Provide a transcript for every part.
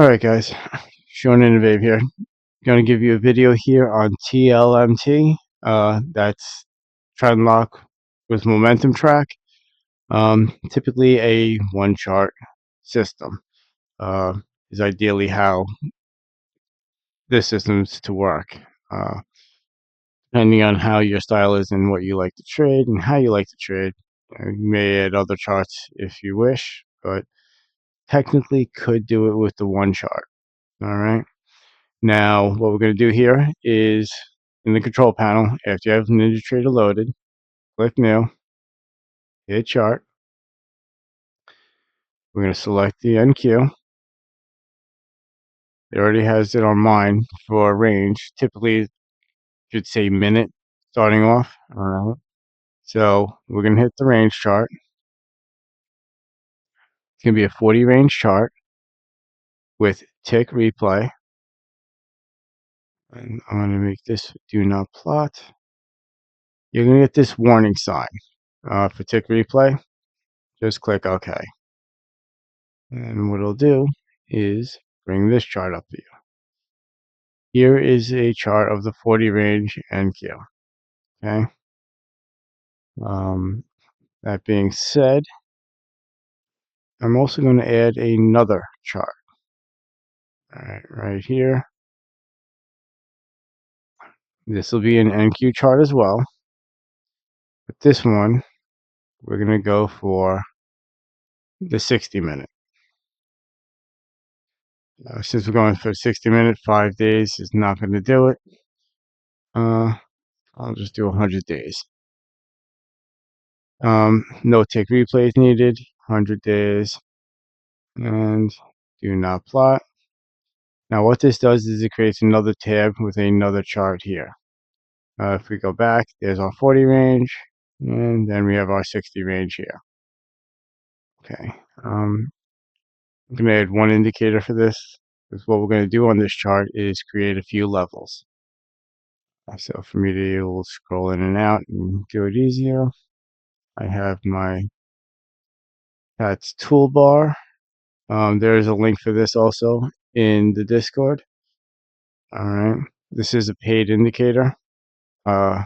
Alright guys, SCinnovative here. Gonna give you a video here on TLMT. That's trend lock with momentum track. Typically a one chart system uh, is ideally how this system's to work. Uh, Depending on how your style is and what you like to trade and how you like to trade. You may add other charts if you wish, but technically could do it with the one chart. Alright. Now, what we're going to do here is in the control panel, after you have NinjaTrader loaded, click New, hit Chart. We're going to select the NQ. It already has it on mine for range. Typically, it should say minute starting off. All right. So we're going to hit the range chart. It's going to be a 40 range chart with tick replay. And I'm going to make this do not plot. You're going to get this warning sign for tick replay. Just click OK. And what it'll do is bring this chart up to you. Here is a chart of the 40 range NQ. Okay. That being said, I'm also going to add another chart. All right, right here. This will be an NQ chart as well. But this one, we're going to go for the 60 minute. Since we're going for 60 minute, 5 days is not going to do it. I'll just do 100 days. No tick replays needed. 100 days. And do not plot. Now what this does is it creates another tab with another chart here. If we go back, there's our 40 range, and then we have our 60 range here. Okay, I'm going to add one indicator for this, because what we're going to do on this chart is create a few levels. So for me to able to scroll in and out and do it easier, I have my Pat's toolbar. There's a link for this also in the Discord. All right, this is a paid indicator and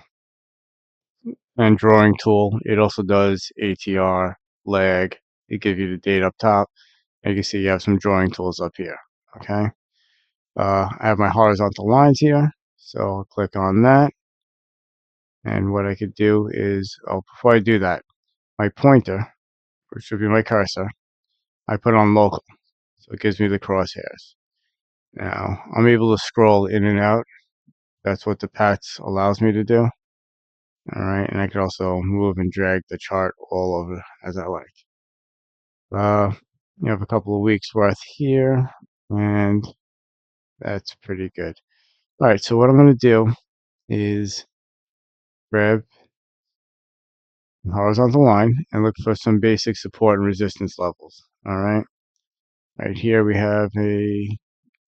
drawing tool. It also does ATR, lag. It gives you the date up top. And you can see you have some drawing tools up here. Okay. I have my horizontal lines here, so I'll click on that. And what I could do is, oh, before I do that, my pointer, which would be my cursor, I put on local, so it gives me the crosshairs. Now I'm able to scroll in and out. That's what the PATS allows me to do. All right, and I could also move and drag the chart all over as I like. You have a couple of weeks worth here, and that's pretty good. All right, so what I'm going to do is grab a horizontal line and look for some basic support and resistance levels. All right, right here we have a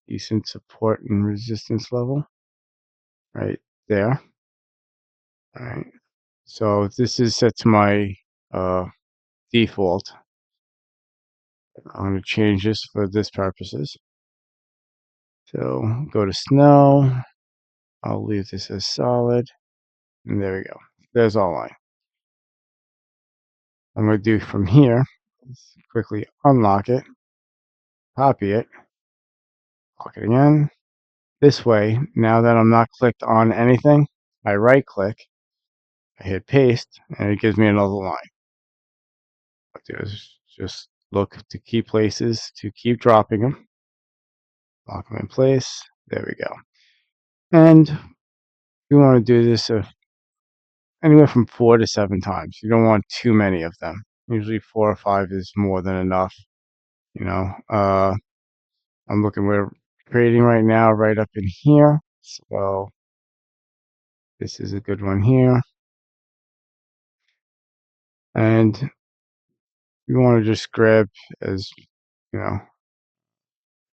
decent support and resistance level right there. All right, so this is set to my default. I'm going to change this for this purposes. So go to snow. I'll leave this as solid. And there we go. There's our line. I'm going to do from here, let's quickly unlock it, copy it, lock it again. This way, now that I'm not clicked on anything, I right click, I hit paste, and it gives me another line. What I do is just look to key places to keep dropping them, lock them in place. There we go. And we want to do this anywhere from 4 to 7 times. You don't want too many of them. Usually 4 or 5 is more than enough. You know, I'm looking, we're trading right now right up in here. So this is a good one here. And you want to just grab as, you know,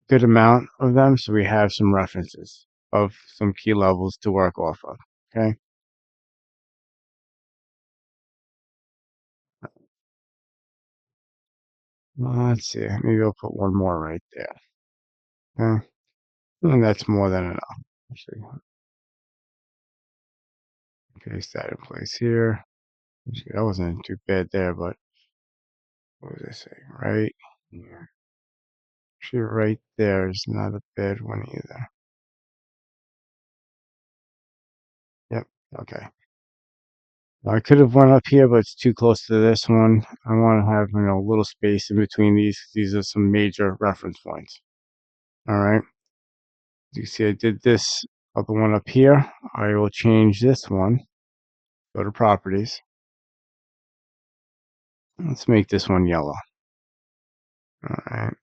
good amount of them so we have some references of some key levels to work off of. Okay. Let's see. Maybe I'll put one more right there. Okay, and that's more than enough. Actually, paste that in place here. Actually, that wasn't too bad there, but what was I saying? Right here. Actually, right there is not a bad one either. Yep. Okay. I could have went up here, but it's too close to this one. I want to have, a little space in between these. These are some major reference points. All right. You see, I did this other one up here. I will change this one. Go to properties. Let's make this one yellow. All right.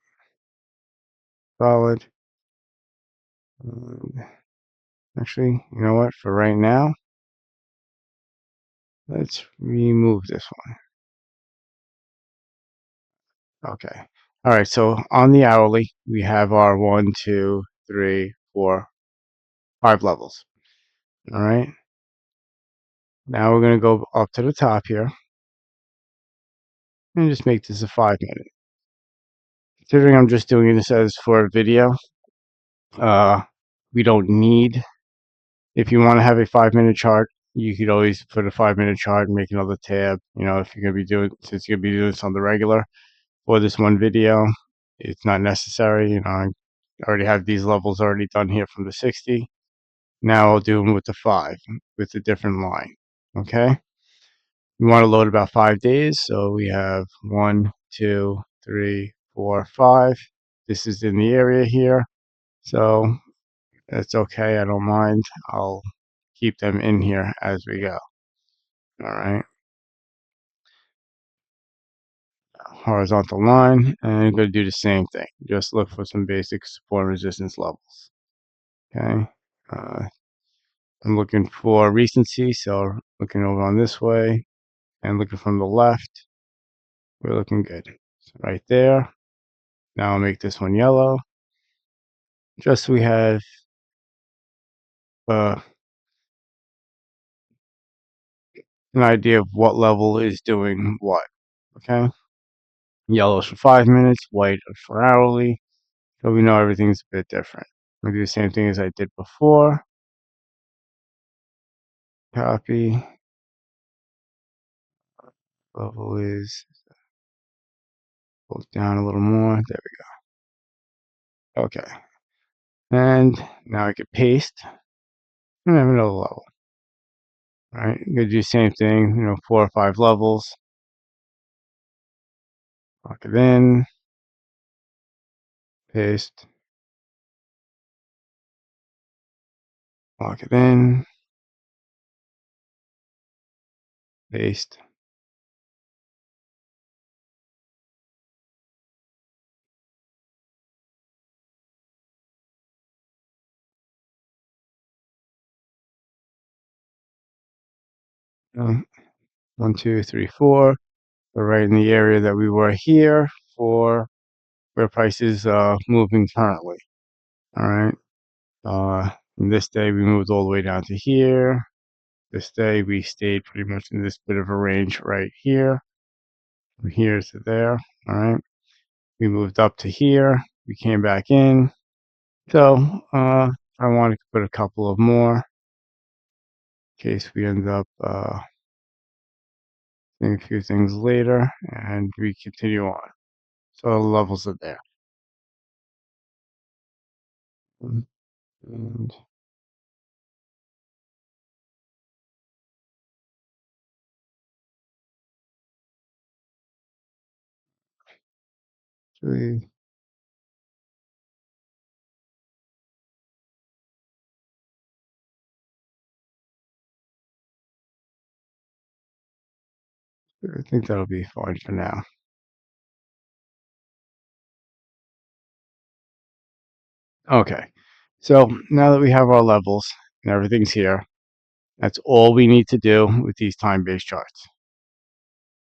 Solid. And actually, you know what? For right now, let's remove this one. Okay. All right. So on the hourly, we have our 1, 2, 3, 4, 5 levels. All right. Now we're going to go up to the top here and just make this a 5 minute. Considering I'm just doing this as for a video, uh, we don't need, if you want to have a 5 minute chart, you could always put a 5 minute chart and make another tab. If you're going to be doing, since you're going to be doing this on the regular for this one video, it's not necessary. I already have these levels already done here from the 60. Now I'll do them with the 5, with a different line. Okay. We want to load about 5 days. So we have 1, 2, 3, 4, 5. This is in the area here. So that's okay. I don't mind. I'll keep them in here as we go. All right. Horizontal line. And I'm going to do the same thing. Just look for some basic support and resistance levels. Okay. I'm looking for recency. So looking over on this way and looking from the left. We're looking good. So right there. Now I'll make this one yellow. Just so we have uh, an idea of what level is doing what. Okay. Yellow is for 5 minutes, white is for hourly. So we know everything's a bit different. I'll do the same thing as I did before. Copy. Level is, goes down a little more. There we go. Okay. And now I can paste and have another level. All right. I'm going to do the same thing, 4 or 5 levels. Lock it in. Paste. Lock it in. Paste. Um, 1, 2, 3, 4. We're right in the area that we were here for where prices are moving currently. All right. And this day we moved all the way down to here. This day we stayed pretty much in this bit of a range right here, from here to there. All right. We moved up to here. We came back in. So I wanted to put a couple of more in case we end up doing a few things later, and we continue on. So the levels are there. And actually, I think that'll be fine for now. Okay. So now that we have our levels and everything's here, that's all we need to do with these time-based charts.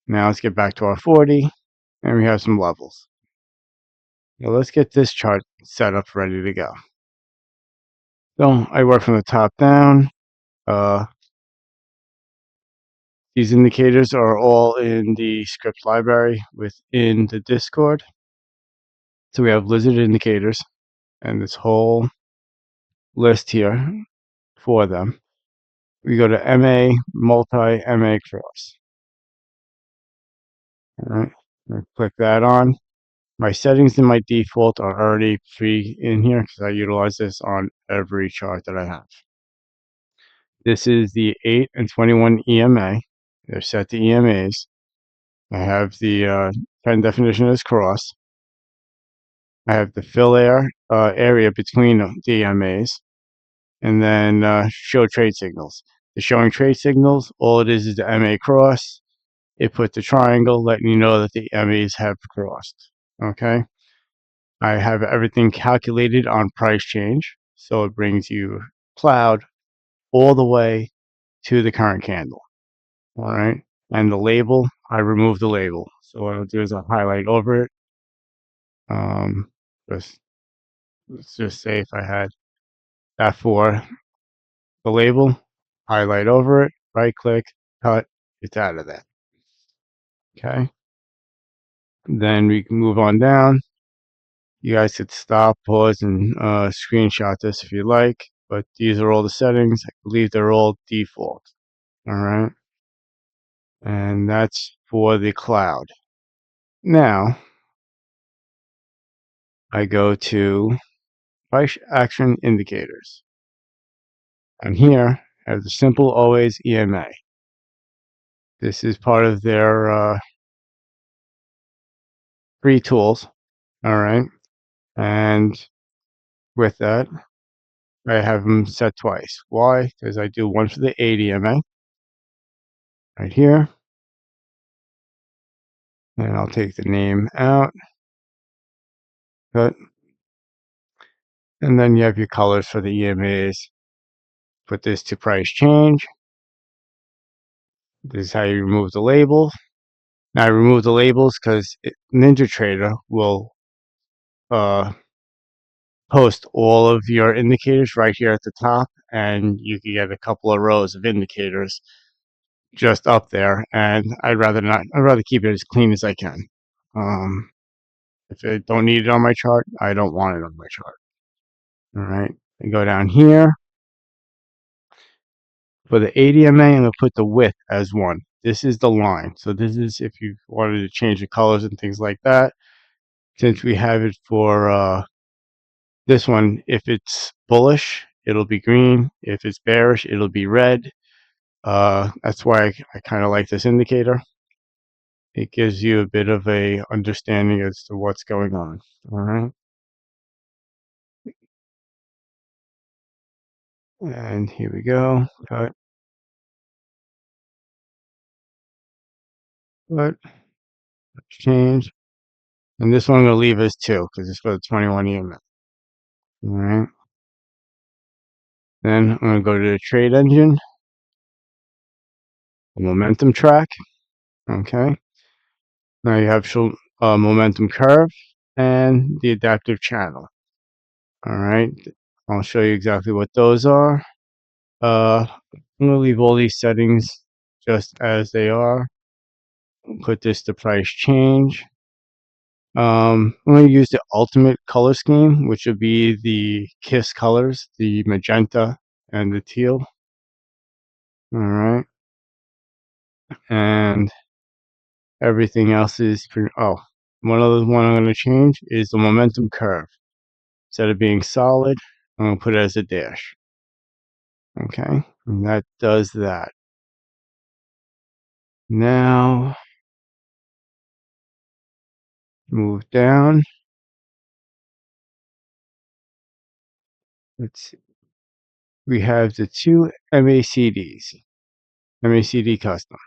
Now let's get back to our 40, and we have some levels. Now let's get this chart set up ready to go. So I work from the top down. These indicators are all in the script library within the Discord. So we have lizard indicators. and this whole list here for them. We go to MA, multi, MA cross. All right, click that on. My settings in my default are already pre in here because I utilize this on every chart that I have. This is the 8 and 21 EMA. They're set to EMAs. I have the trend definition as cross. I have the fill area between the EMAs, and then show trade signals. The showing trade signals, all it is the MA cross. It put the triangle letting you know that the MAs have crossed. Okay. I have everything calculated on price change, so it brings you cloud all the way to the current candle. All right. And the label, I remove the label. So what I'll do is I'll highlight over it. Um, just, let's just say if I had that for the label, highlight over it, right click, cut, it's out of there. Okay. Then we can move on down. You guys could stop, pause, and screenshot this if you like, but these are all the settings. I believe they're all default. All right. And that's for the cloud. Now I go to price action indicators. And here I have the simple always EMA. This is part of their free tools. All right. And with that, I have them set twice. Why? Because I do one for the 8 EMA right here. And I'll take the name out. Cut. And then you have your colors for the EMAs. Put this to price change. This is how you remove the labels. Now I remove the labels because NinjaTrader will post all of your indicators right here at the top, and you can get a couple of rows of indicators just up there. And I'd rather not. I'd rather keep it as clean as I can. If I don't need it on my chart, I don't want it on my chart. All right. I go down here. For the ADMA, I'm going to put the width as 1. This is the line. So this is if you wanted to change the colors and things like that. Since we have it for this one, if it's bullish, it'll be green. If it's bearish, it'll be red. That's why I kind of like this indicator. It gives you a bit of a understanding as to what's going on. All right. And here we go. Cut. Cut. Change. And this one I'm going to leave as 2 because it's for the 21 EMA. All right. Then I'm going to go to the trade engine, the momentum track. Okay. Now you have momentum curve and the adaptive channel. All right. I'll show you exactly what those are. I'm going to leave all these settings just as they are. Put this to price change. I'm going to use the ultimate color scheme, which would be the KISS colors, the magenta and the teal. All right. And everything else is for, one other one I'm going to change is the momentum curve. Instead of being solid, I'm going to put it as a dash. Okay. And that does that. Now, move down. Let's see. We have the 2 MACDs, MACD custom.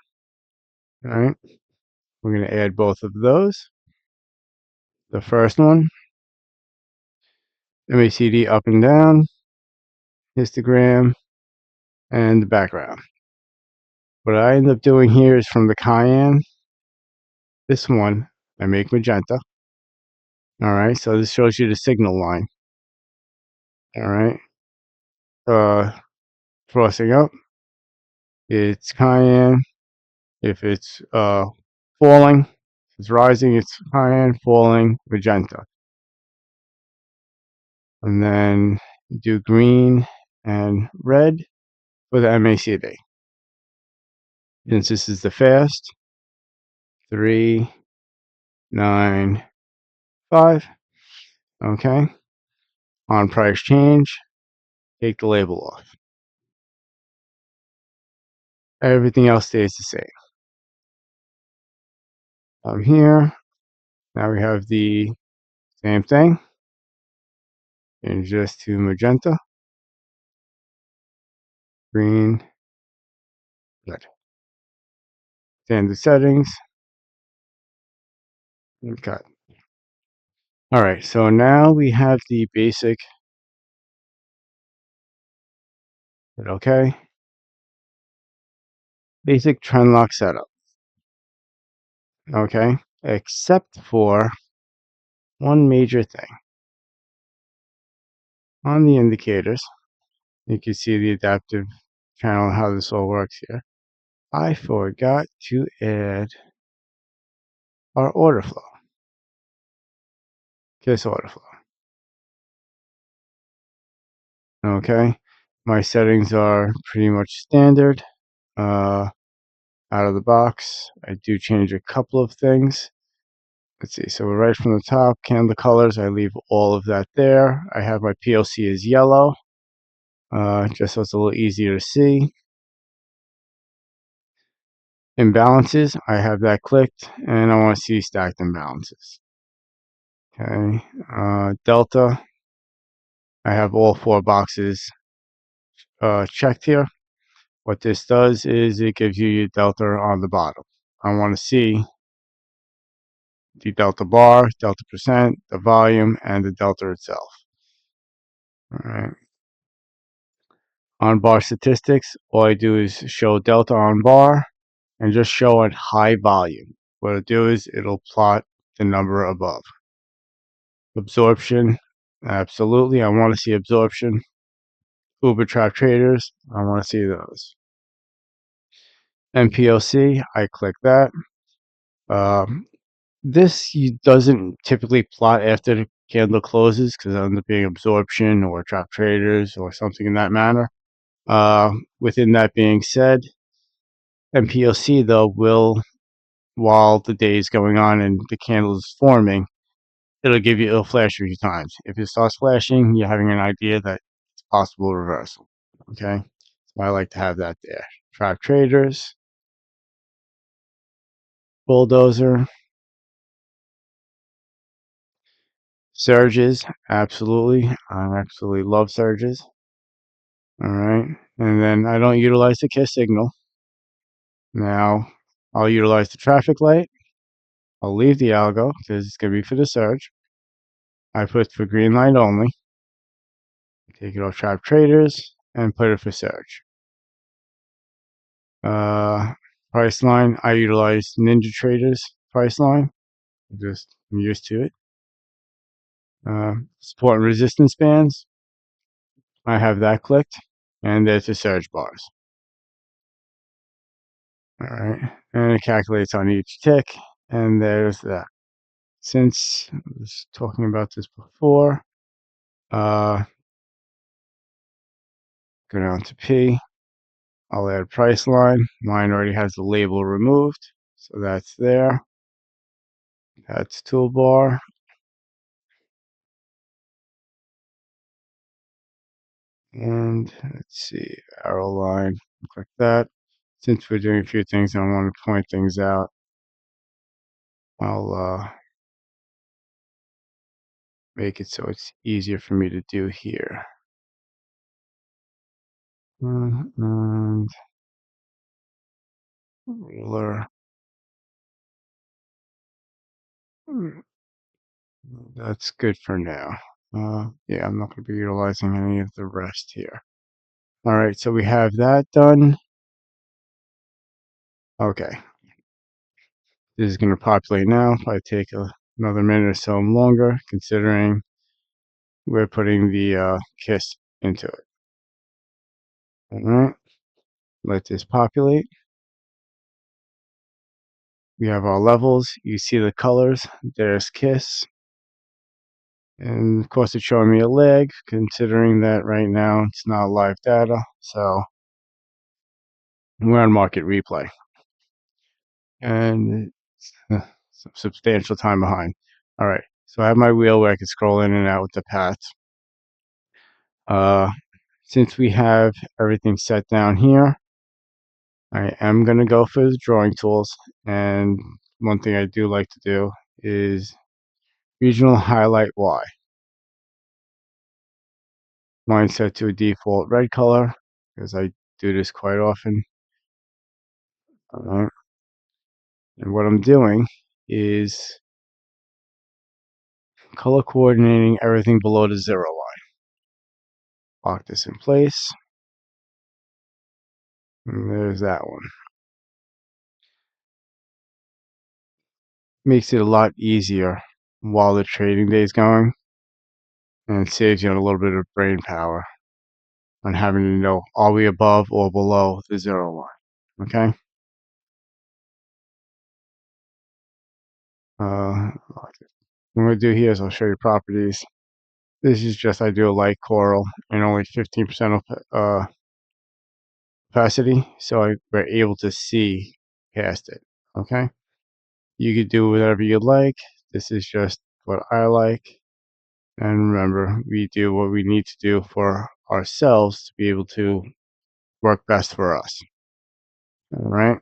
All right. We're going to add both of those. The first one, MACD up and down, histogram, and the background. What I end up doing here is from the cayenne, this one, I make magenta. All right. So this shows you the signal line. All right. Crossing up, it's cayenne. If it's falling, if it's rising, it's cayenne, falling, magenta. and then do green and red for the MACD. Since this is the fast, 395. Okay. On price change, take the label off. Everything else stays the same. Here, now we have the same thing. And just to magenta, green, red. Standard settings, and cut. All right, so now we have the basic. Okay. Basic trend lock setup. Okay. Except for one major thing. On the indicators, you can see the adaptive channel, how this all works here. I forgot to add our order flow. Kiss order flow. Okay. My settings are pretty much standard. Out of the box, I do change a couple of things. Let's see. So right from the top, candle colors, I leave all of that there. I have my PLC as yellow, just so it's a little easier to see. Imbalances, I have that clicked, and I want to see stacked imbalances. Okay, delta, I have all 4 boxes checked here. What this does is it gives you your delta on the bottom. I want to see the delta bar, delta percent, the volume, and the delta itself. All right. On bar statistics, all I do is show delta on bar and just show it high volume. What it'll do is it'll plot the number above. Absorption, absolutely, I want to see absorption. Uber trap traders, I want to see those. MPLC, I click that. This doesn't typically plot after the candle closes because it ends up being absorption or trap traders or something in that manner. Within that being said, MPLC though will, while the day is going on and the candle is forming, it'll flash a few times. If it starts flashing, you're having an idea that it's possible reversal. Okay, so I like to have that there. Trap traders, bulldozer, surges, absolutely. I absolutely love surges. All right, and then I don't utilize the kiss signal. Now I'll utilize the traffic light. I'll leave the algo because it's gonna be for the surge. I put for green light only. Take it off trap traders and put it for surge. Price line, I utilize Ninja Traders price line. I'm used to it. Support and resistance bands, I have that clicked, and there's the surge bars. All right, and it calculates on each tick, and there's that. Since I was talking about this before, go down to P. I'll add price line. Mine already has the label removed, so that's there. That's toolbar. And let's see, arrow line, click that. Since we're doing a few things and I want to point things out, I'll make it so it's easier for me to do here. And ruler. That's good for now. Yeah, I'm not going to be utilizing any of the rest here. All right, so we have that done. Okay. This is going to populate now. Probably take another minute or so longer, considering we're putting the kiss into it. All right, let this populate. We have our levels. You see the colors. There's kiss. And of course, it's showing me a lag, considering that right now it's not live data. So we're on market replay. And it's some substantial time behind. All right. So I have my wheel where I can scroll in and out with the paths. Since we have everything set down here, I am going to go for the drawing tools. And one thing I do like to do is regional highlight Y. Mine set to a default red color because I do this quite often. All right. And what I'm doing is color coordinating everything below the 0 line. Lock this in place. And there's that one. Makes it a lot easier while the trading day is going, and it saves you a little bit of brain power on having to know, are we above or below the 0 line? Okay. What I'm going to do here is I'll show you properties. This is just, I do a light coral and only 15% opacity, so we're able to see past it. Okay. You could do whatever you like. This is just what I like. And remember, we do what we need to do for ourselves to be able to work best for us. All right.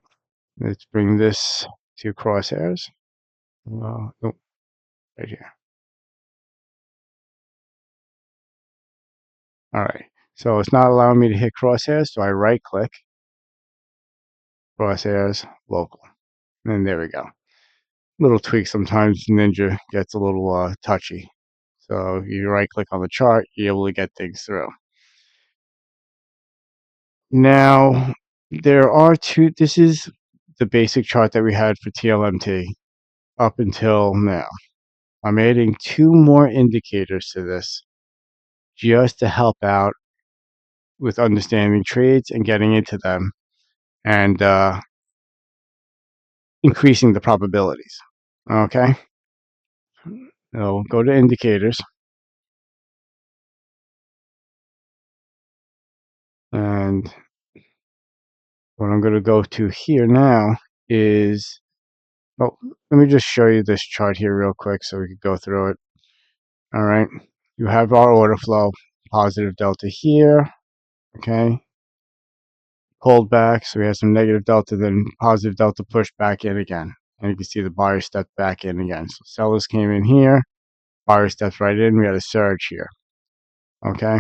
Let's bring this to crosshairs. Oh, right here. All right. So it's not allowing me to hit crosshairs, so I right click, crosshairs, local. And there we go. Little tweak sometimes Ninja gets a little touchy. So you right click on the chart, you're able to get things through. Now, there are two, this is the basic chart that we had for TLMT up until now. I'm adding two more indicators to this just to help out with understanding trades and getting into them and increasing the probabilities. Okay, so go to indicators, and what I'm going to go to here now is, well, let me just show you this chart here real quick so we could go through it. All right, you have our order flow, positive delta here, okay, pulled back, so we have some negative delta, then positive delta pushed back in again. And you can see the buyer stepped back in again. So sellers came in here, buyer steps right in, we had a surge here. Okay.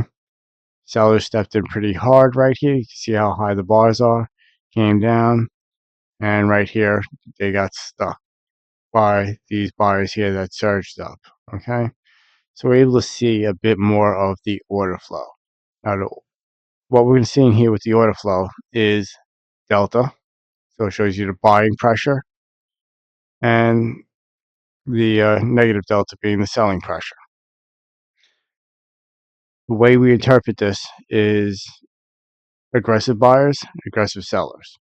Sellers stepped in pretty hard right here. You can see how high the bars are. Came down, and right here they got stuck by these buyers here that surged up. Okay. So we're able to see a bit more of the order flow. Now, what we're seeing here with the order flow is delta. So it shows you the buying pressure, and the negative delta being the selling pressure. The way we interpret this is aggressive buyers, aggressive sellers.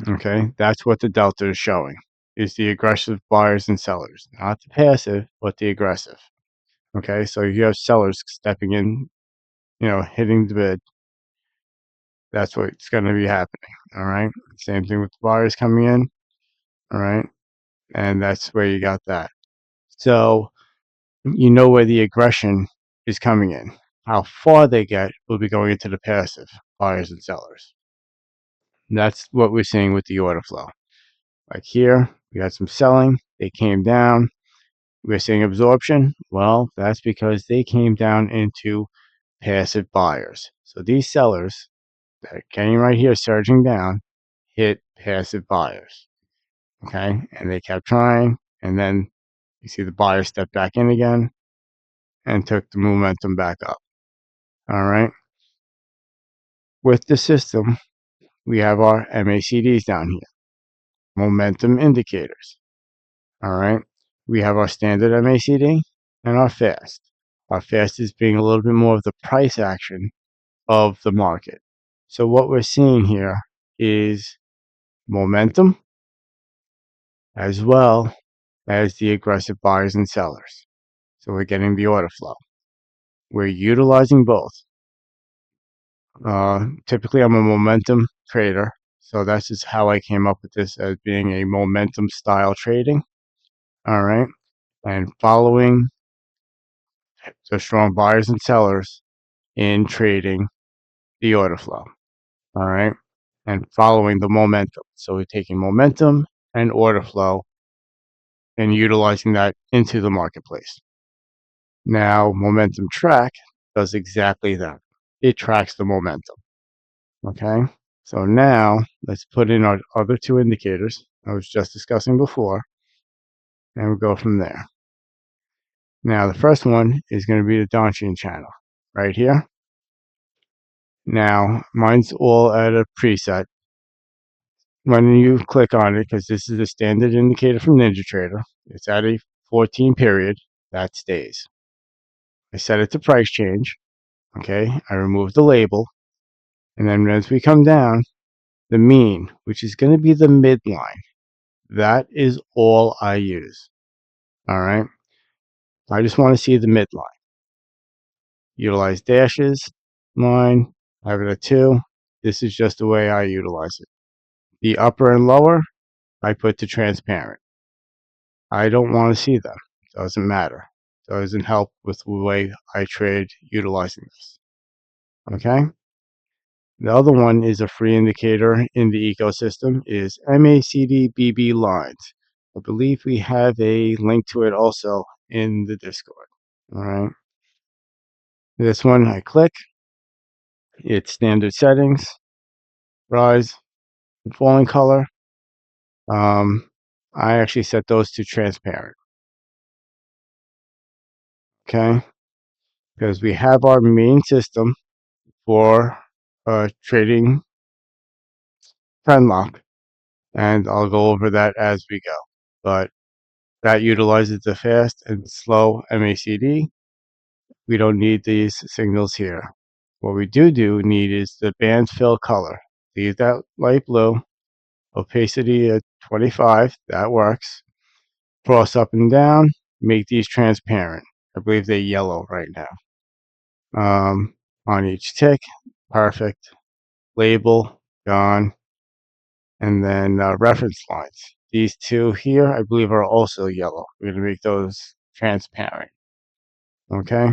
Okay, that's what the delta is showing, is the aggressive buyers and sellers, not the passive, but the aggressive. Okay, so you have sellers stepping in, hitting the bid. That's what's going to be happening. All right, same thing with the buyers coming in. All right, and that's where you got that. So you know where the aggression is coming in. How far they get will be going into the passive buyers and sellers. And that's what we're seeing with the order flow. Like here, we had some selling, they came down. We're seeing absorption. Well, that's because they came down into passive buyers. So these sellers that came right here surging down hit passive buyers. Okay, and they kept trying, and then you see the buyers step back in again and took the momentum back up. All right. With the system, we have our MACDs down here, momentum indicators. All right. We have our standard MACD and our fast. Our fast is being a little bit more of the price action of the market. So what we're seeing here is momentum as well as the aggressive buyers and sellers. So we're getting the order flow. We're utilizing both. Typically, I'm a momentum trader, so that's just how I came up with this as being a momentum style trading. All right, and following the strong buyers and sellers in trading the order flow. All right, and following the momentum. So we're taking momentum and order flow and utilizing that into the marketplace. Now, Momentum Track does exactly that. It tracks the momentum. Okay, so now let's put in our other two indicators I was just discussing before, and we'll go from there. Now, the first one is going to be the Donchian channel right here. Now, mine's all at a preset. When you click on it, because this is a standard indicator from NinjaTrader, it's at a 14 period, that stays. I set it to price change. Okay, I remove the label, and then as we come down, the mean, which is going to be the midline, that is all I use. All right, I just want to see the midline. Utilize dashes, line, have it at 2. This is just the way I utilize it. The upper and lower, I put to transparent. I don't want to see them. Doesn't matter. Doesn't help with the way I trade utilizing this. Okay. The other one is a free indicator in the ecosystem is MACD-BB lines. I believe we have a link to it also in the Discord. All right. This one I click. It's standard settings, rise, and falling color. I actually set those to transparent. Okay. Because we have our main system for trading trend lock, and I'll go over that as we go. But that utilizes the fast and slow MACD. We don't need these signals here. What we do need is the band fill color. Leave that light blue, opacity at 25, that works. Cross up and down, make these transparent. I believe they're yellow right now. On each tick, perfect. Label, gone. And then reference lines. These two here, I believe, are also yellow. We're going to make those transparent. Okay?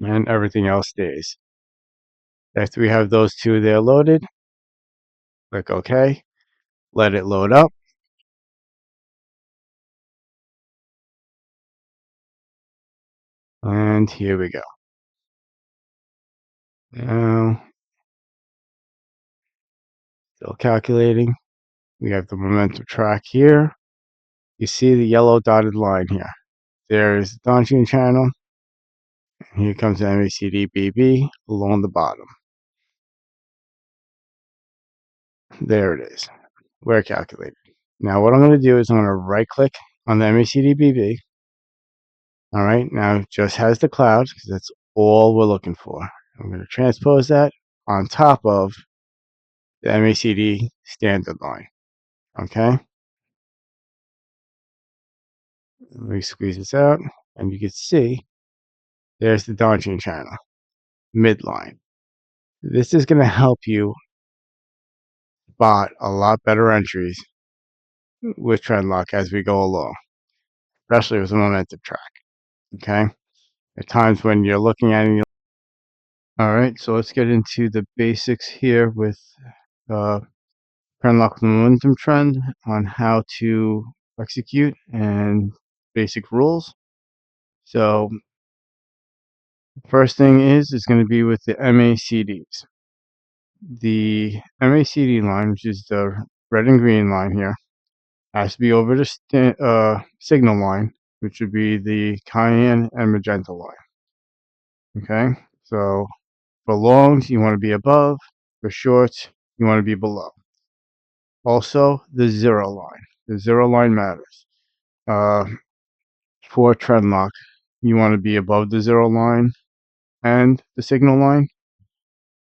And everything else stays. After we have those two there loaded, click OK. Let it load up. And here we go. Now, still calculating. We have the momentum track here. You see the yellow dotted line here. There is the Donchian channel. And here comes the MACD-BB along the bottom. There it is. We're calculated. Now what I'm going to do is I'm going to right click on the MACD-BB. All right, now it just has the clouds because that's all we're looking for. I'm going to transpose that on top of the MACD standard line. Okay. Let me squeeze this out, and you can see there's the Donchian channel, midline. This is going to help you spot a lot better entries with trend lock as we go along, especially with a momentum track. Okay. At times when you're looking at it, all right, so let's get into the basics here with trend lock momentum trend on how to execute and basic rules. So first thing is going to be with the MACDs. The MACD line, which is the red and green line here, has to be over the signal line, which would be the cyan and magenta line. Okay, so for longs, you want to be above. For shorts, you want to be below. Also, the zero line. The zero line matters. For trend lock, you want to be above the zero line and the signal line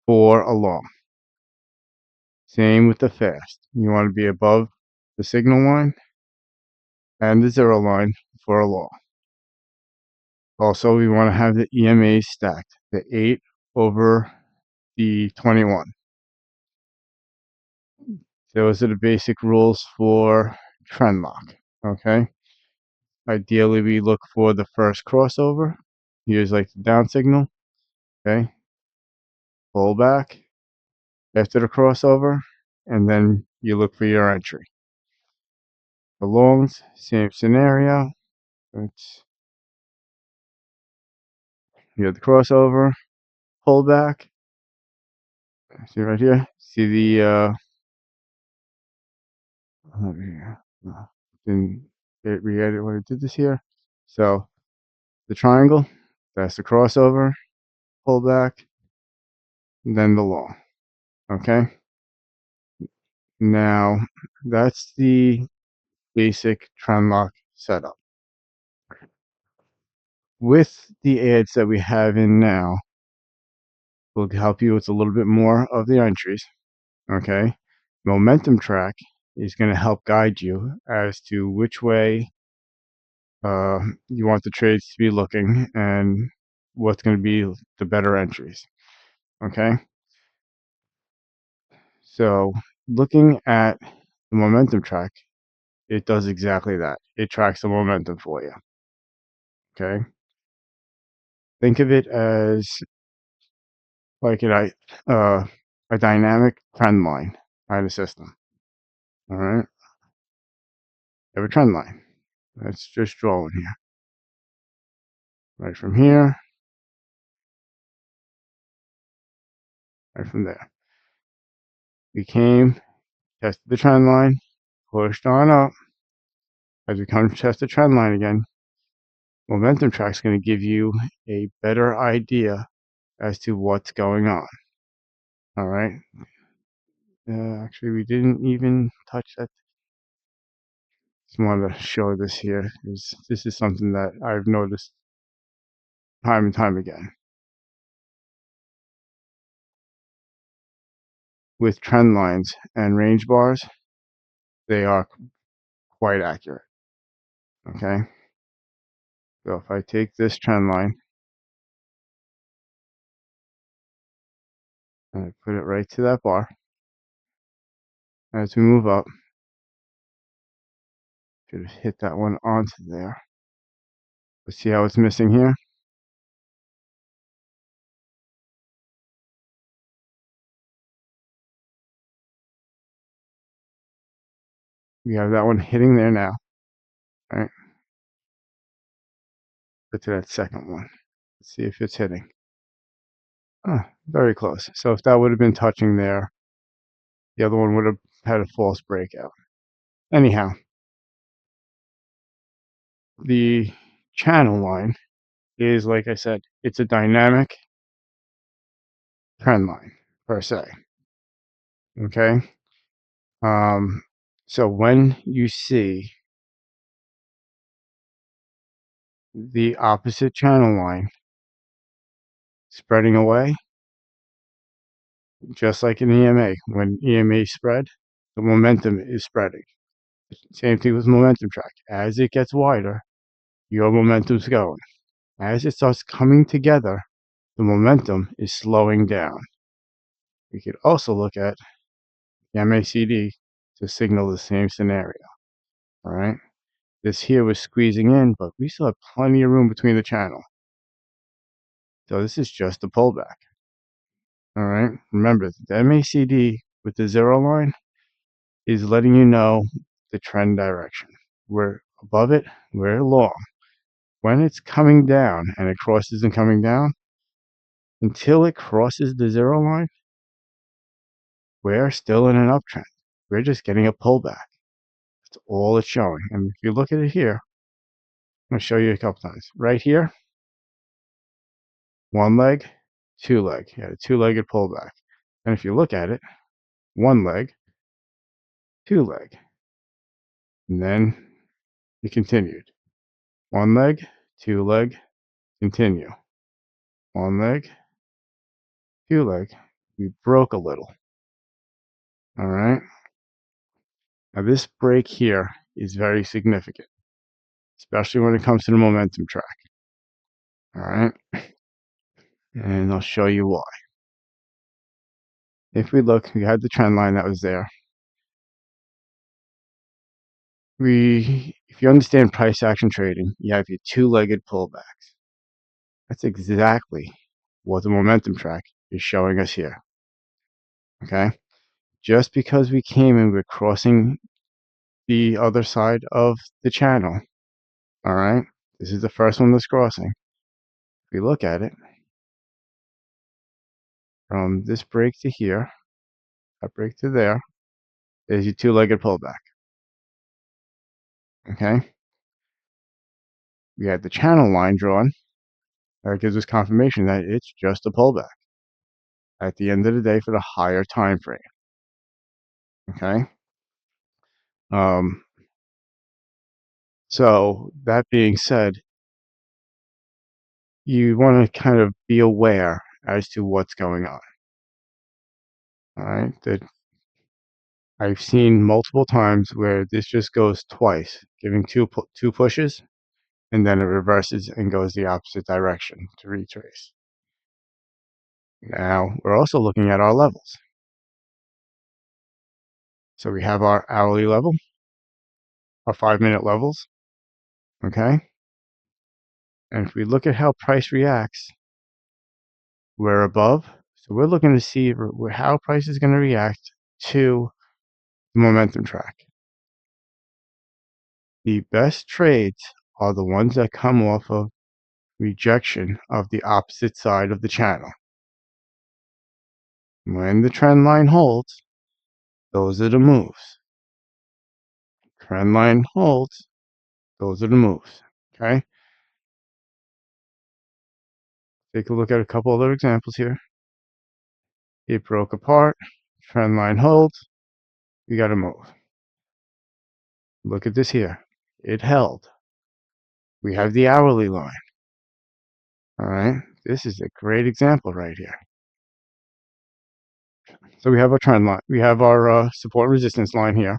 for a long. Same with the fast. You want to be above the signal line and the zero line for a long. Also, we want to have the EMAs stacked, the 8 over the 21. Those are the basic rules for trend lock, okay? Ideally, we look for the first crossover. Here's like the down signal, okay? Pull back after the crossover, and then you look for your entry. The longs, same scenario. It's you have the crossover, pull back. See right here? See the over here. Didn't re-edit when I did this here. So the triangle, that's the crossover, pull back, then the long. Okay. Now that's the basic trend lock setup. With the ads that we have in now, we'll help you with a little bit more of the entries. Okay. Momentum track is going to help guide you as to which way you want the trades to be looking and what's going to be the better entries. Okay. So looking at the momentum track, it does exactly that. It tracks the momentum for you. Okay. Think of it as like a dynamic trend line kind of system. All right. You have a trend line. Let's just draw one here. Right from here, right from there. We came, tested the trend line, pushed on up. As we come to test the trend line again, momentum track is going to give you a better idea as to what's going on. All right. Actually, we didn't even touch that. Just wanted to show this here because this is something that I've noticed time and time again. With trend lines and range bars, they are quite accurate. Okay. So if I take this trend line and I put it right to that bar, as we move up, should have hit that one onto there. But see how it's missing here? We have that one hitting there now. All right. Go to that second one. Let's see if it's hitting. Very close. So if that would have been touching there, the other one would have had a false breakout. Anyhow, the channel line is, like I said, it's a dynamic trend line per se. Okay. So when you see the opposite channel line spreading away, just like in EMA, when EMA spread, the momentum is spreading. Same thing with momentum track. As it gets wider, your momentum's going. As it starts coming together, the momentum is slowing down. We could also look at the MACD to signal the same scenario. All right. This here was squeezing in, but we still have plenty of room between the channel. So this is just a pullback. All right. Remember, the MACD with the zero line is letting you know the trend direction. We're above it, we're long. When it's coming down and it crosses and coming down, until it crosses the zero line, we're still in an uptrend. We're just getting a pullback. That's all it's showing. And if you look at it here, I'm going to show you a couple times. Right here, one leg, two leg. You had a two-legged pullback. And if you look at it, one leg, two leg. And then it continued. One leg, two leg, continue. One leg, two leg. We broke a little. All right. Now this break here is very significant, especially when it comes to the momentum track. All right, and I'll show you why. If we look, we had the trend line that was there. If you understand price action trading, you have your two-legged pullbacks. That's exactly what the momentum track is showing us here. Okay, just because we came and we're crossing the other side of the channel. All right, this is the first one that's crossing. If we look at it from this break to here, that break to there, is your two-legged pullback. Okay, we had the channel line drawn. That gives us confirmation that it's just a pullback at the end of the day for the higher time frame. Okay. So that being said, you want to kind of be aware as to what's going on. All right. That I've seen multiple times where this just goes twice, giving two pushes, and then it reverses and goes the opposite direction to retrace. Now we're also looking at our levels. So we have our hourly level, our 5-minute levels. Okay. And if we look at how price reacts, we're above. So we're looking to see how price is going to react to the momentum track. The best trades are the ones that come off of rejection of the opposite side of the channel. When the trend line holds, those are the moves. Trend line holds, those are the moves. Okay? Take a look at a couple other examples here. It broke apart, trend line holds, we got to move. Look at this here. It held. We have the hourly line. All right? This is a great example right here. So we have our trend line. We have our support and resistance line here.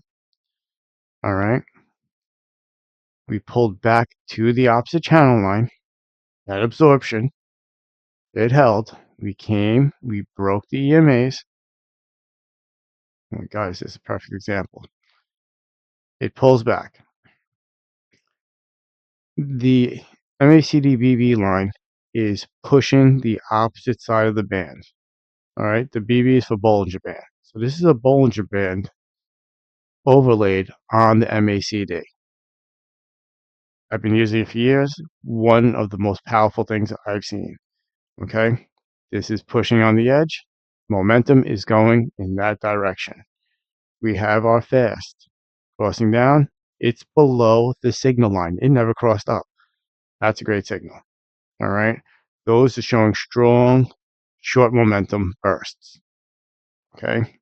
All right. We pulled back to the opposite channel line. That absorption, it held. We came, we broke the EMAs. Oh my God, this is a perfect example. It pulls back. The MACD-BB line is pushing the opposite side of the band. All right. The BB is for Bollinger Band. So this is a Bollinger Band overlaid on the MACD. I've been using it for years. One of the most powerful things I've seen. Okay. This is pushing on the edge. Momentum is going in that direction. We have our fast crossing down. It's below the signal line. It never crossed up. That's a great signal. All right. Those are showing strong short momentum bursts. Okay.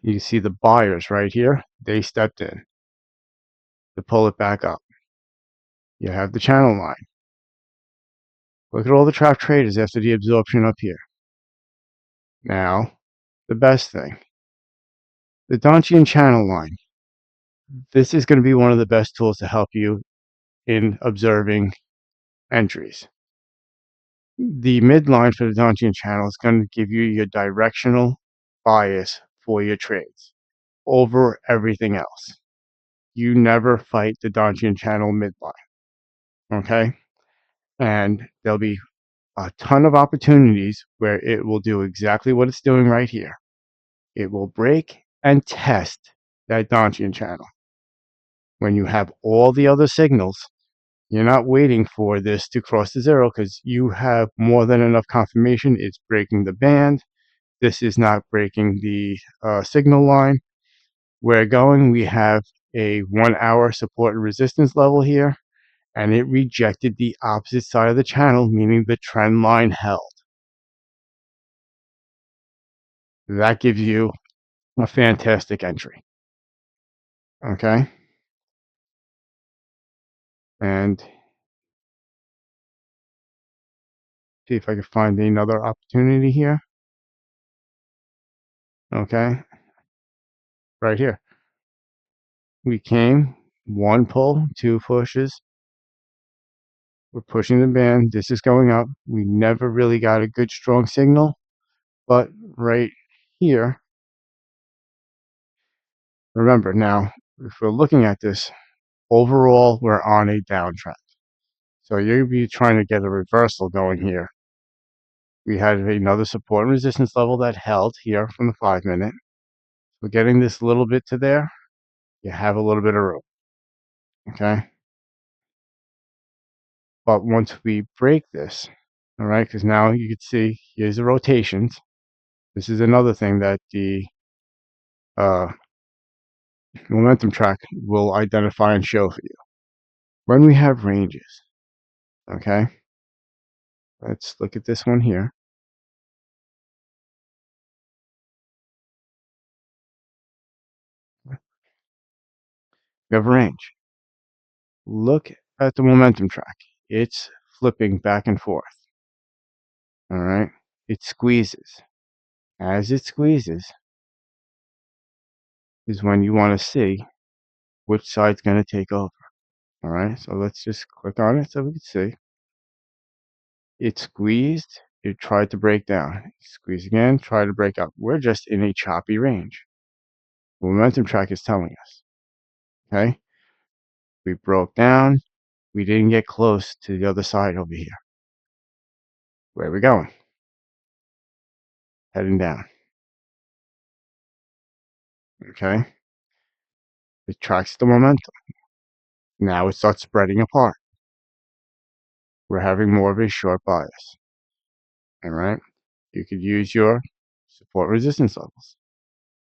You see the buyers right here. They stepped in to pull it back up. You have the channel line. Look at all the trap traders after the absorption up here. Now, the best thing, the Donchian channel line. This is going to be one of the best tools to help you in observing entries. The midline for the Donchian channel is going to give you your directional bias for your trades over everything else. You never fight the Donchian channel midline. Okay? And there'll be a ton of opportunities where it will do exactly what it's doing right here. It will break and test that Donchian channel. When you have all the other signals, you're not waiting for this to cross the zero because you have more than enough confirmation it's breaking the band. This is not breaking the signal line. We're going, we have a 1 hour support and resistance level here, and it rejected the opposite side of the channel, meaning the trend line held. That gives you a fantastic entry. Okay? And see if I can find another opportunity here. Okay? Right here. We came, one pull, two pushes. we're pushing the band. This is going up. We never really got a good strong signal, but right here, remember now, if we're looking at this, overall, we're on a downtrend. So you'll be trying to get a reversal going here. We had another support and resistance level that held here from the 5-minute. We're getting this little bit to there. You have a little bit of room, okay? But once we break this, all right, because now you can see here's the rotations. This is another thing that the uh, momentum track will identify and show for you. When we have ranges, okay, let's look at this one here. We have a range. Look at the momentum track. It's flipping back and forth. All right. It squeezes. As it squeezes is when you want to see which side's going to take over. All right. So let's just click on it so we can see. It squeezed. It tried to break down. Squeeze again. Try to break up. We're just in a choppy range. The momentum track is telling us. Okay. We broke down. We didn't get close to the other side over here. Where are we going? Heading down. Okay. It tracks the momentum. Now it starts spreading apart. We're having more of a short bias. All right. You could use your support resistance levels.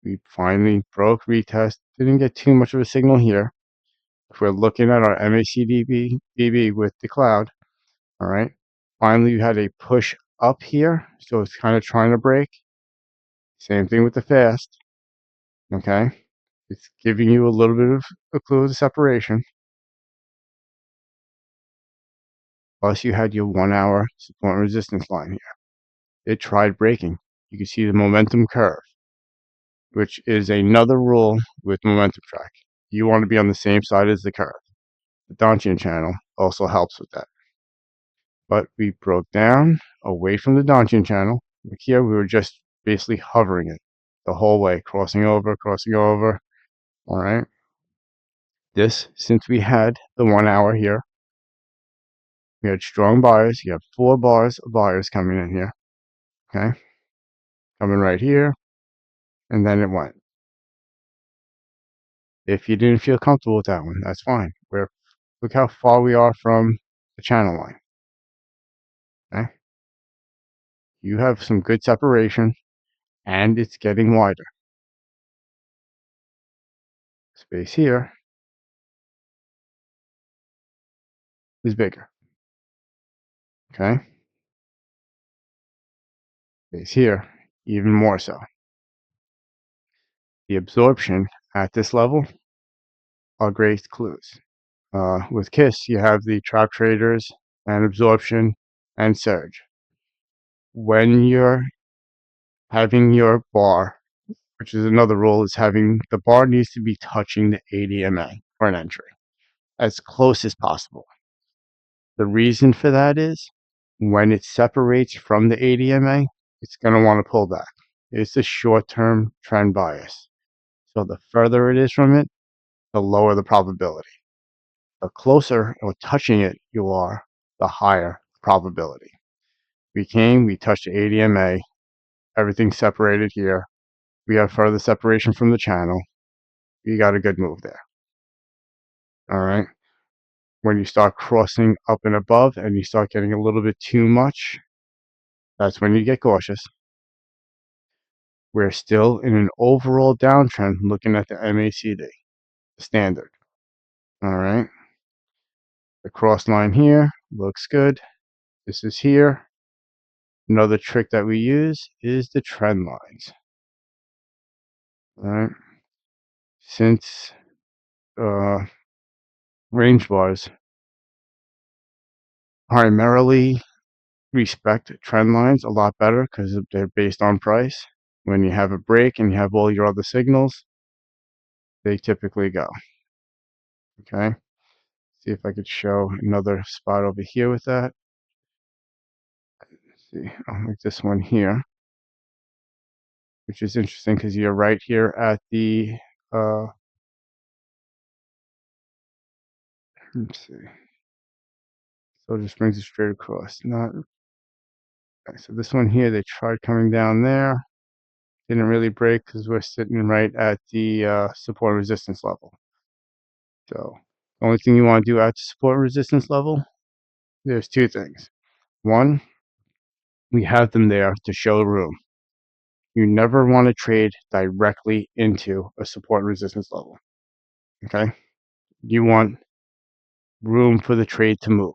We finally broke, retest, didn't get too much of a signal here. If we're looking at our MACD with the cloud, all right. Finally, you had a push up here. So it's kind of trying to break. Same thing with the fast. Okay. It's giving you a little bit of a clue of the separation. Plus, you had your 1-hour support and resistance line here. It tried breaking. You can see the momentum curve, which is another rule with momentum track. You want to be on the same side as the curve. The Donchian channel also helps with that. But we broke down away from the Donchian channel. Here, we were just basically hovering it the whole way, crossing over. All right. This, since we had the 1 hour here, we had strong buyers. You have 4 bars of buyers coming in here. Okay. Coming right here. And then it went. If you didn't feel comfortable with that one, that's fine. Look how far we are from the channel line. Okay. You have some good separation, and it's getting wider. Space here is bigger. Okay. Space here, even more so. The absorption at this level are great clues. With KISS, you have the trap traders and absorption and surge. When you're having your bar, which is another rule, is having the bar needs to be touching the ADMA for an entry as close as possible. The reason for that is when it separates from the ADMA, it's going to want to pull back. It's a short-term trend bias. So the further it is from it, the lower the probability. The closer or touching it you are, the higher the probability. We touched the ADMA, everything separated here. We have further separation from the channel. You got a good move there. All right. When you start crossing up and above and you start getting a little bit too much, that's when you get cautious. We're still in an overall downtrend looking at the MACD, the standard. All right. The cross line here looks good. This is here. Another trick that we use is the trend lines. All right. Since range bars primarily respect trend lines a lot better because they're based on price. When you have a break and you have all your other signals, they typically go. Okay. see if I could show another spot over here with that. Let's see, I'll make this one here, which is interesting because you're right here at the, let's see. So it just brings it straight across. Not okay, so this one here, they tried coming down there. Didn't really break because we're sitting right at the support and resistance level. So the only thing you want to do at the support and resistance level, there's two things. One, we have them there to show room. You never want to trade directly into a support and resistance level. Okay? You want room for the trade to move.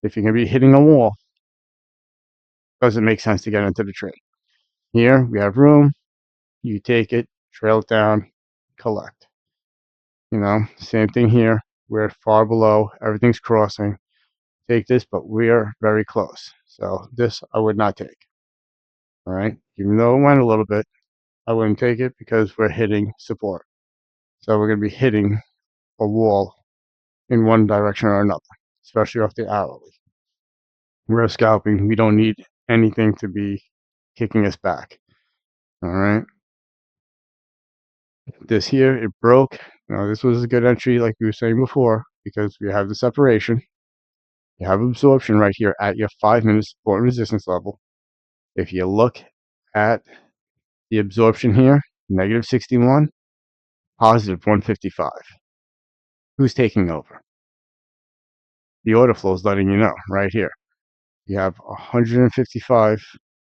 If you're going to be hitting a wall, doesn't make sense to get into the trade. Here, we have room. You take it, trail it down, collect. Same thing here. We're far below. Everything's crossing. Take this, but we're very close. So this I would not take. All right? Even though it went a little bit, I wouldn't take it because we're hitting support. So we're going to be hitting a wall in one direction or another, especially off the hourly. We're scalping. We don't need anything to be kicking us back. All right? This here, it broke. Now, this was a good entry, like we were saying before, because we have the separation. You have absorption right here at your 5-minute support and resistance level. If you look at the absorption here, negative 61, positive 155. Who's taking over? The order flow is letting you know right here. You have 155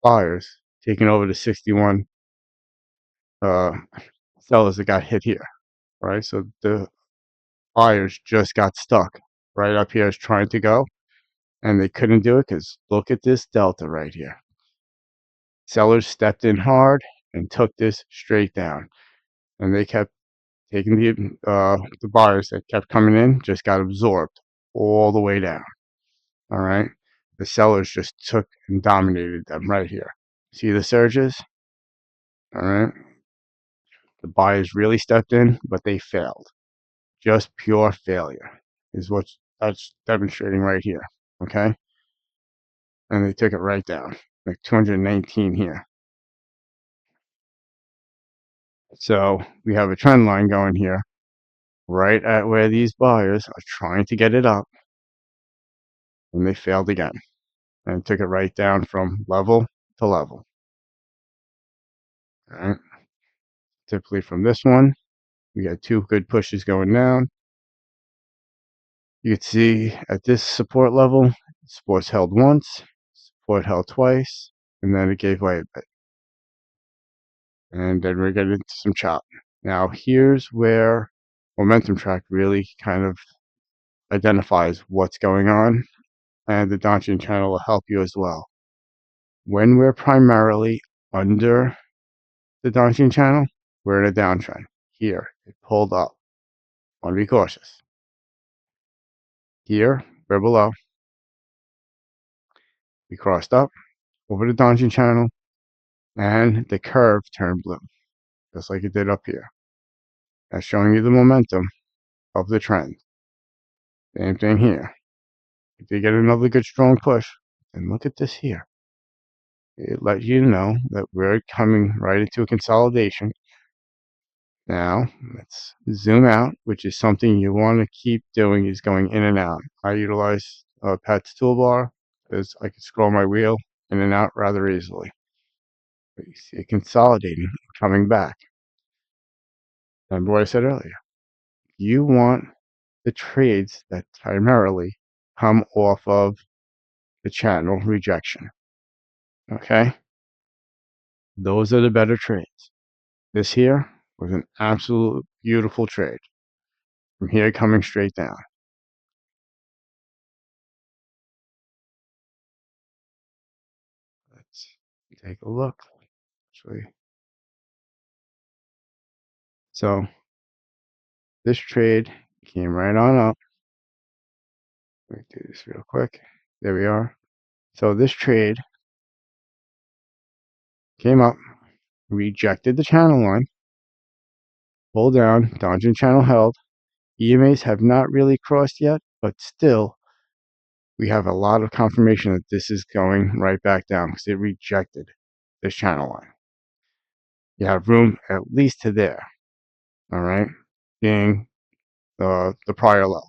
buyers taking over the 61 sellers that got hit here, right? So the buyers just got stuck right up here is trying to go, and they couldn't do it because look at this delta right here. Sellers stepped in hard and took this straight down, and they kept taking the buyers that kept coming in just got absorbed all the way down. All right, the sellers just took and dominated them right here. See the surges? All right, the buyers really stepped in, but they failed. Just pure failure is what that's demonstrating right here. Okay, and they took it right down, like 219 here. So we have a trend line going here, right at where these buyers are trying to get it up, and they failed again, and took it right down from level to level. All right. Typically from this one, we got two good pushes going down. You can see at this support level, support's held once, support held twice, and then it gave way a bit. And then we're getting into some chop. Now here's where momentum track really kind of identifies what's going on, and the Donchian channel will help you as well. When we're primarily under the Donchian channel, we're in a downtrend. Here, it pulled up. Want to be cautious. Here, we're below. We crossed up over the Donchian channel, and the curve turned blue, just like it did up here. That's showing you the momentum of the trend. Same thing here. If you get another good strong push, and look at this here. It lets you know that we're coming right into a consolidation. Now, let's zoom out, which is something you want to keep doing, is going in and out. I utilize Pat's toolbar because I can scroll my wheel in and out rather easily. But you see it consolidating, coming back. Remember what I said earlier. You want the trades that primarily come off of the channel rejection. Okay? Those are the better trades. This here was an absolute beautiful trade. From here coming straight down. Let's take a look. Actually, so this trade came right on up. Let me do this real quick. There we are. So this trade came up, rejected the channel line, pulled down, Donchian channel held. EMAs have not really crossed yet, but still, we have a lot of confirmation that this is going right back down because it rejected this channel line. You have room at least to there, all right, being the prior low.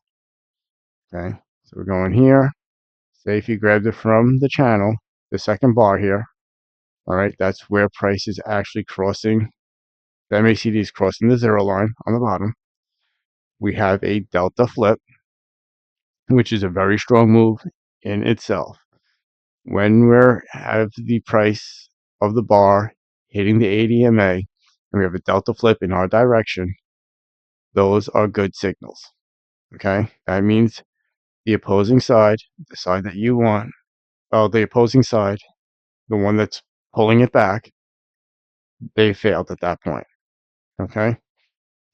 Okay, so we're going here. Say if you grabbed it from the channel, the second bar here, all right, that's where price is actually crossing. The MACD is crossing the zero line on the bottom. We have a delta flip, which is a very strong move in itself. When we're have the price of the bar hitting the 80 MA and we have a delta flip in our direction, those are good signals. Okay, that means the opposing side, the side that you want, the opposing side, the one that's pulling it back, they failed at that point. Okay,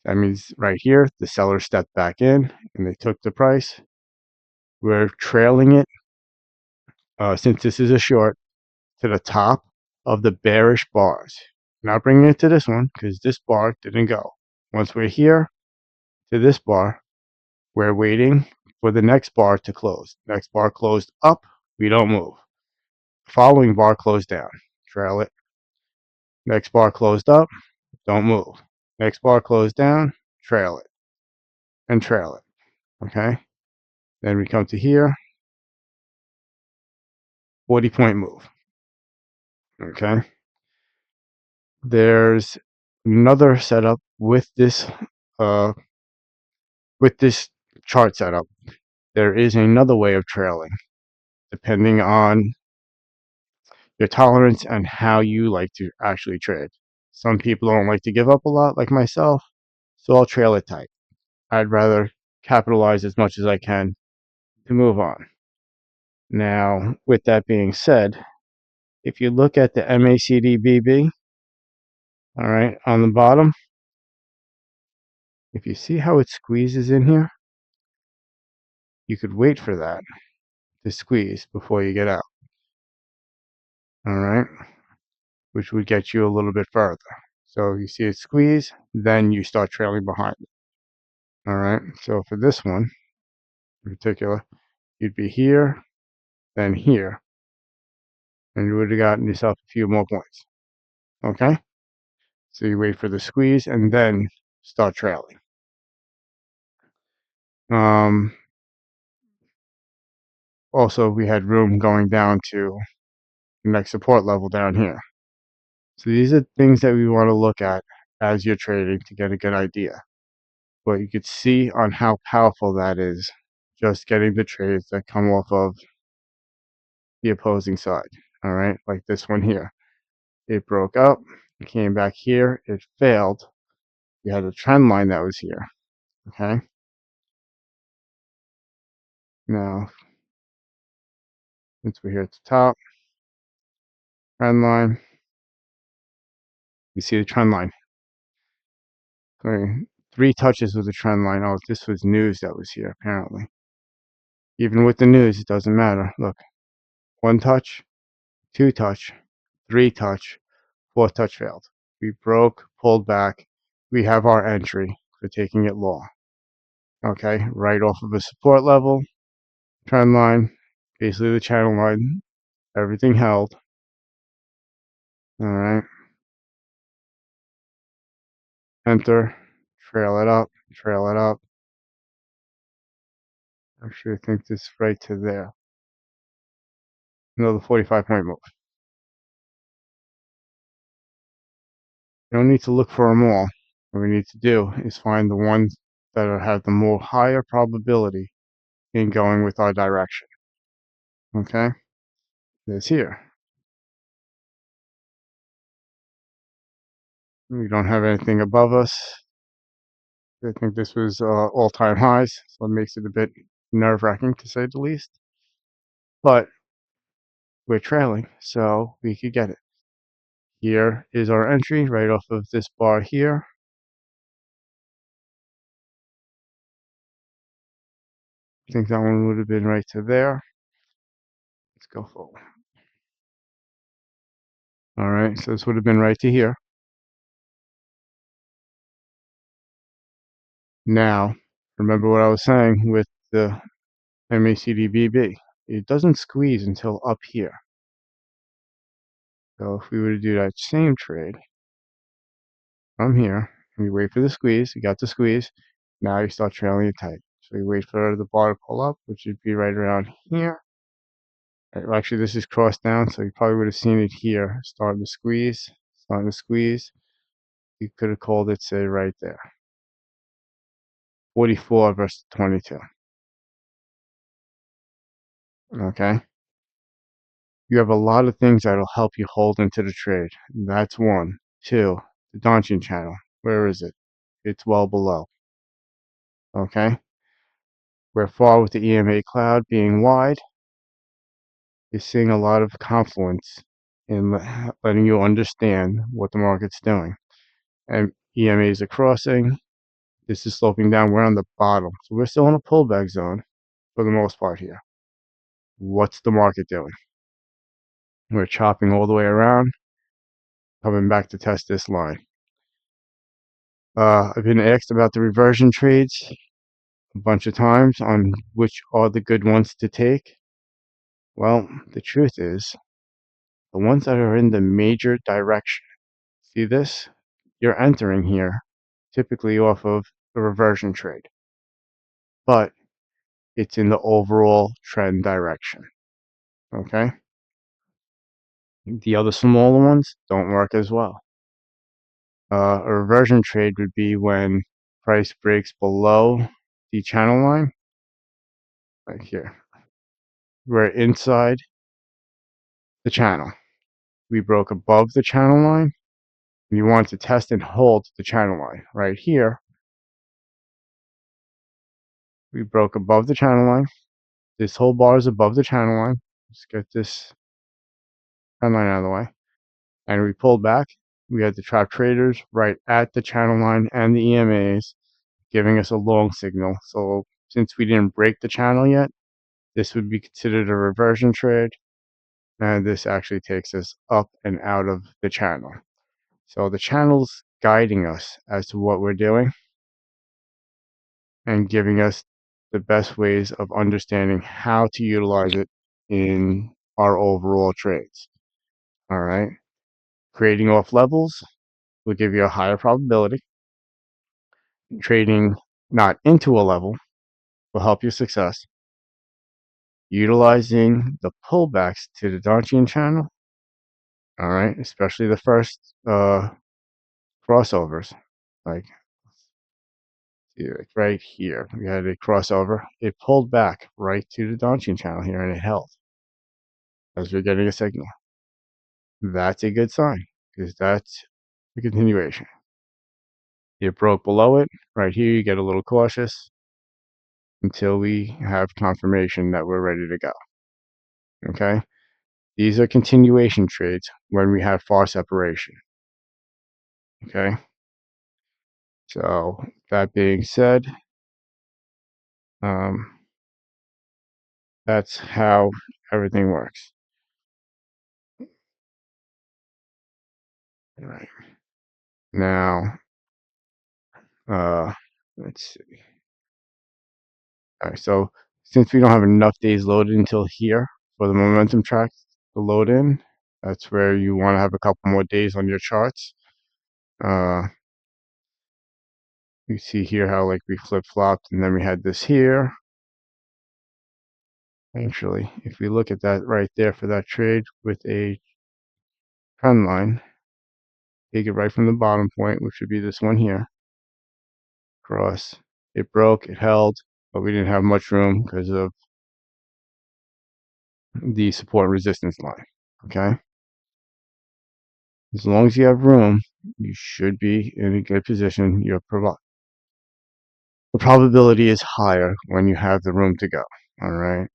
that means right here the seller stepped back in and they took the price. We're trailing it since this is a short to the top of the bearish bars. Not bringing it to this one because this bar didn't go. Once we're here to this bar, we're waiting for the next bar to close. Next bar closed up, we don't move. Following bar closed down, trail it. Next bar closed up, don't move. Next bar closed down, trail it and trail it. Okay, then we come to here, 40-point move. Okay, there's another setup uh, with this chart setup. There is another way of trailing, depending on your tolerance and how you like to actually trade. Some people don't like to give up a lot, like myself, so I'll trail it tight. I'd rather capitalize as much as I can to move on. Now, with that being said, if you look at the MACD-BB, all right, on the bottom, if you see how it squeezes in here, you could wait for that to squeeze before you get out, all right, which would get you a little bit further. So you see it squeeze, then you start trailing behind it. All right, so for this one in particular, you'd be here, then here, and you would have gotten yourself a few more points. Okay, so you wait for the squeeze and then start trailing. Also, we had room going down to the next support level down here. So these are things that we want to look at as you're trading to get a good idea. But you could see on how powerful that is, just getting the trades that come off of the opposing side. All right, like this one here. It broke up, it came back here, it failed. We had a trend line that was here. Okay. Now, since we're here at the top, trend line, you see the trend line. Okay. 3 touches with the trend line. Oh, this was news that was here, apparently. Even with the news, it doesn't matter. Look, 1 touch, 2 touch, 3 touch, 4th touch failed. We broke, pulled back. We have our entry for taking it long. Okay, right off of a support level, trend line, basically the channel line, everything held. All right, enter, trail it up, trail it up. Actually, I think this right to there. Another 45-point move. You don't need to look for them all. What we need to do is find the ones that have the more higher probability in going with our direction. Okay, this here. We don't have anything above us. I think this was all-time highs, so it makes it a bit nerve-wracking to say the least. But we're trailing, so we could get it. Here is our entry right off of this bar here. I think that one would have been right to there. Let's go forward. All right, so this would have been right to here. Now, remember what I was saying with the MACDBB. It doesn't squeeze until up here. So if we were to do that same trade from here, and we wait for the squeeze, you got the squeeze, now you start trailing it tight. So you wait for the bar to pull up, which would be right around here. Well, actually, this is crossed down, so you probably would have seen it here, starting to squeeze, starting to squeeze. You could have called it, say, right there. 44 versus 22. Okay? You have a lot of things that'll help you hold into the trade. That's one. Two, the Donchian channel. Where is it? It's well below. Okay? We're far with the EMA cloud being wide. You're seeing a lot of confluence in letting you understand what the market's doing. And EMAs are crossing. This is sloping down. We're on the bottom. So we're still in a pullback zone for the most part here. What's the market doing? We're chopping all the way around, coming back to test this line. I've been asked about the reversion trades a bunch of times on which are the good ones to take. Well, the truth is, the ones that are in the major direction. See this? You're entering here, typically off of a reversion trade, but it's in the overall trend direction. Okay? The other smaller ones don't work as well. A reversion trade would be when price breaks below the channel line, right here. We're inside the channel. We broke above the channel line. And you want to test and hold the channel line. Right here, we broke above the channel line. This whole bar is above the channel line. Let's get this trend line out of the way. And we pulled back. We had the trap traders right at the channel line and the EMAs giving us a long signal. So since we didn't break the channel yet, this would be considered a reversion trade. And this actually takes us up and out of the channel. So the channel's guiding us as to what we're doing and giving us the best ways of understanding how to utilize it in our overall trades. All right. Creating off levels will give you a higher probability. Trading not into a level will help your success. Utilizing the pullbacks to the Donchian channel, all right, especially the first crossovers, like right here, we had a crossover. It pulled back right to the Donchian channel here, and it held as we're getting a signal. That's a good sign because that's the continuation. It broke below it. Right here, you get a little cautious until we have confirmation that we're ready to go. Okay? These are continuation trades when we have far separation. Okay? So, that being said, that's how everything works. All right. Now, let's see. All right, so since we don't have enough days loaded until here for the momentum track to load in, that's where you want to have a couple more days on your charts. You see here how like we flip-flopped and then we had this here. Actually, if we look at that right there for that trade with a trend line, take it right from the bottom point, which would be this one here, cross. It broke, it held, but we didn't have much room because of the support and resistance line. Okay? As long as you have room, you should be in a good position. The probability is higher when you have the room to go. All right.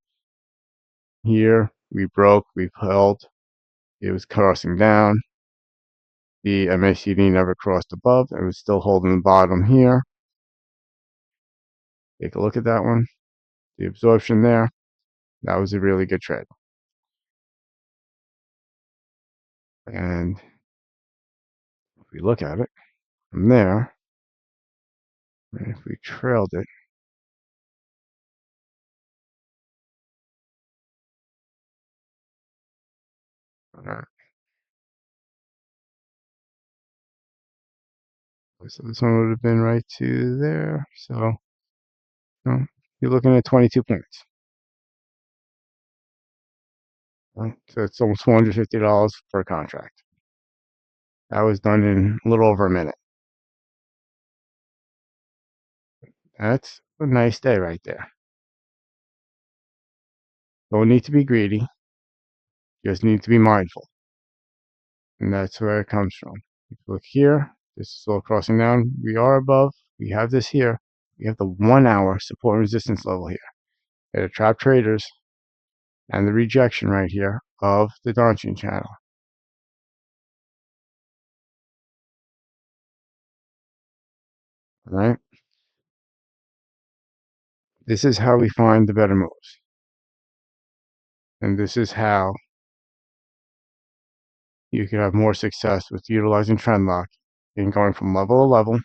Here we broke, we held. It was crossing down. The MACD never crossed above. It was still holding the bottom here. Take a look at that one. The absorption there. That was a really good trade. And if we look at it from there, and if we trailed it, Alright, so this one would have been right to there. So you're looking at 22 points. Right? So it's almost $450 per contract. That was done in a little over a minute. That's a nice day right there. Don't need to be greedy. Just need to be mindful. And that's where it comes from. If you look here, this is all crossing down. We are above. We have this here. We have the 1 hour support and resistance level here. We have the trap traders and the rejection right here of the downstream channel. All right. This is how we find the better moves. And this is how you can have more success with utilizing trend lock and going from level to level,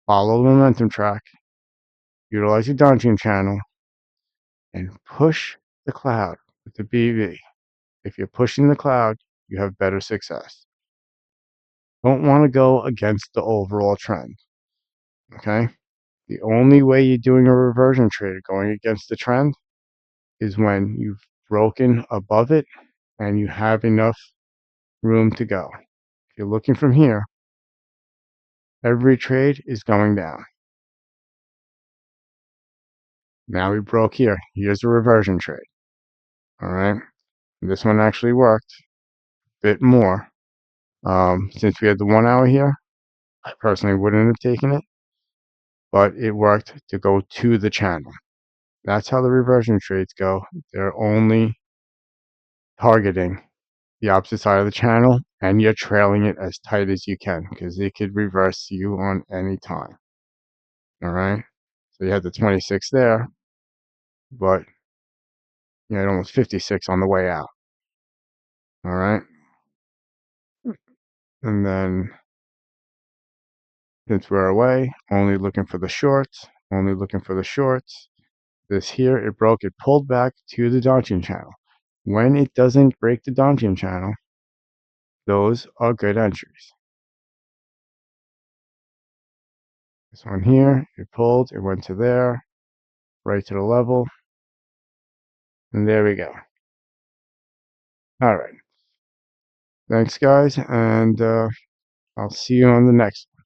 follow the momentum track, utilize your downstream channel, and push the cloud with the BV. If you're pushing the cloud, you have better success. Don't want to go against the overall trend. Okay? The only way you're doing a reversion trade going against the trend is when you've broken above it and you have enough room to go. If you're looking from here, every trade is going down. Now we broke here. Here's a reversion trade. All right. This one actually worked a bit more. Since we had the 1 hour here, I personally wouldn't have taken it, but it worked to go to the channel. That's how the reversion trades go. They're only targeting the opposite side of the channel, and you're trailing it as tight as you can because it could reverse you on any time. All right. So you had the 26 there, but you had almost 56 on the way out. All right. And then since we're away, only looking for the shorts, only looking for the shorts. This here, it broke, it pulled back to the downstream channel. When it doesn't break the downstream channel, those are good entries. This one here, it pulled, it went to there, right to the level, and there we go. All right. Thanks, guys, and I'll see you on the next one.